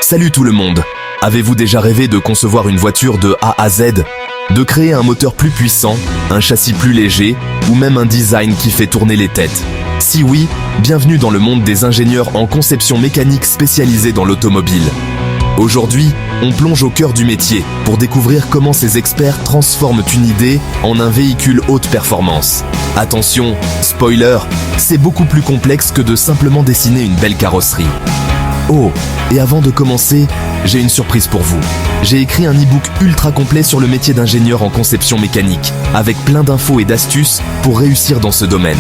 Salut tout le monde! Avez-vous déjà rêvé de concevoir une voiture de A à Z? De créer un moteur plus puissant, un châssis plus léger, ou même un design qui fait tourner les têtes? Si oui, bienvenue dans le monde des ingénieurs en conception mécanique spécialisés dans l'automobile. Aujourd'hui, on plonge au cœur du métier pour découvrir comment ces experts transforment une idée en un véhicule haute performance. Attention, spoiler, c'est beaucoup plus complexe que de simplement dessiner une belle carrosserie. Oh, et avant de commencer, j'ai une surprise pour vous. J'ai écrit un e-book ultra complet sur le métier d'ingénieur en conception mécanique, avec plein d'infos et d'astuces pour réussir dans ce domaine.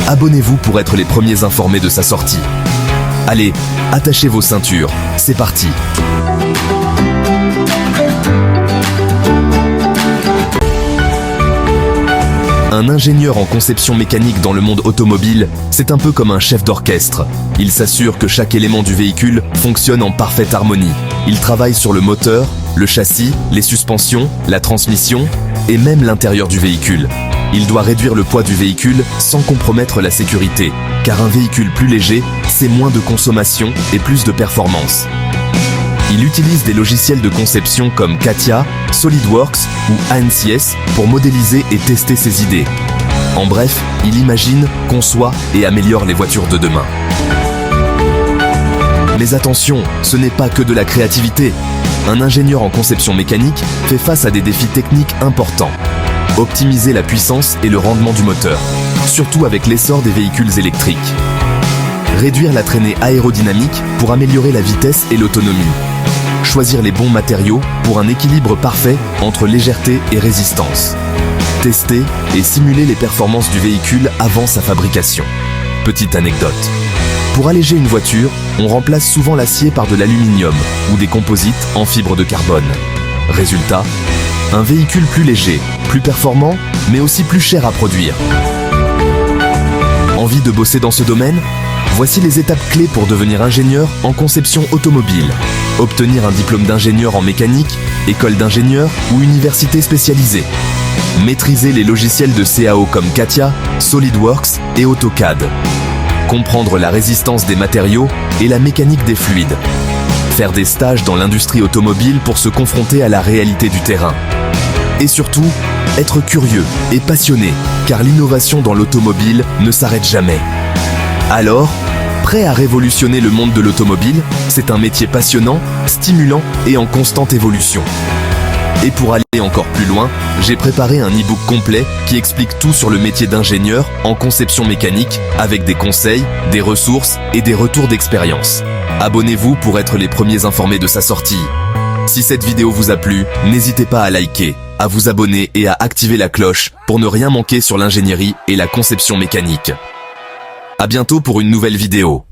Abonnez-vous pour être les premiers informés de sa sortie. Allez, attachez vos ceintures, c'est parti! Un ingénieur en conception mécanique dans le monde automobile, c'est un peu comme un chef d'orchestre. Il s'assure que chaque élément du véhicule fonctionne en parfaite harmonie. Il travaille sur le moteur, le châssis, les suspensions, la transmission et même l'intérieur du véhicule. Il doit réduire le poids du véhicule sans compromettre la sécurité, car un véhicule plus léger, c'est moins de consommation et plus de performance. Il utilise des logiciels de conception comme CATIA, SolidWorks ou ANSYS pour modéliser et tester ses idées. En bref, il imagine, conçoit et améliore les voitures de demain. Mais attention, ce n'est pas que de la créativité. Un ingénieur en conception mécanique fait face à des défis techniques importants. Optimiser la puissance et le rendement du moteur, surtout avec l'essor des véhicules électriques. Réduire la traînée aérodynamique pour améliorer la vitesse et l'autonomie. Choisir les bons matériaux pour un équilibre parfait entre légèreté et résistance. Tester et simuler les performances du véhicule avant sa fabrication. Petite anecdote. Pour alléger une voiture, on remplace souvent l'acier par de l'aluminium ou des composites en fibre de carbone. Résultat, un véhicule plus léger, plus performant, mais aussi plus cher à produire. Envie de bosser dans ce domaine ? Voici les étapes clés pour devenir ingénieur en conception automobile. Obtenir un diplôme d'ingénieur en mécanique, école d'ingénieur ou université spécialisée. Maîtriser les logiciels de CAO comme CATIA, SolidWorks et AutoCAD. Comprendre la résistance des matériaux et la mécanique des fluides. Faire des stages dans l'industrie automobile pour se confronter à la réalité du terrain. Et surtout, être curieux et passionné, car l'innovation dans l'automobile ne s'arrête jamais. Alors, prêt à révolutionner le monde de l'automobile? C'est un métier passionnant, stimulant et en constante évolution. Et pour aller encore plus loin, j'ai préparé un e-book complet qui explique tout sur le métier d'ingénieur en conception mécanique avec des conseils, des ressources et des retours d'expérience. Abonnez-vous pour être les premiers informés de sa sortie. Si cette vidéo vous a plu, n'hésitez pas à liker, à vous abonner et à activer la cloche pour ne rien manquer sur l'ingénierie et la conception mécanique. À bientôt pour une nouvelle vidéo.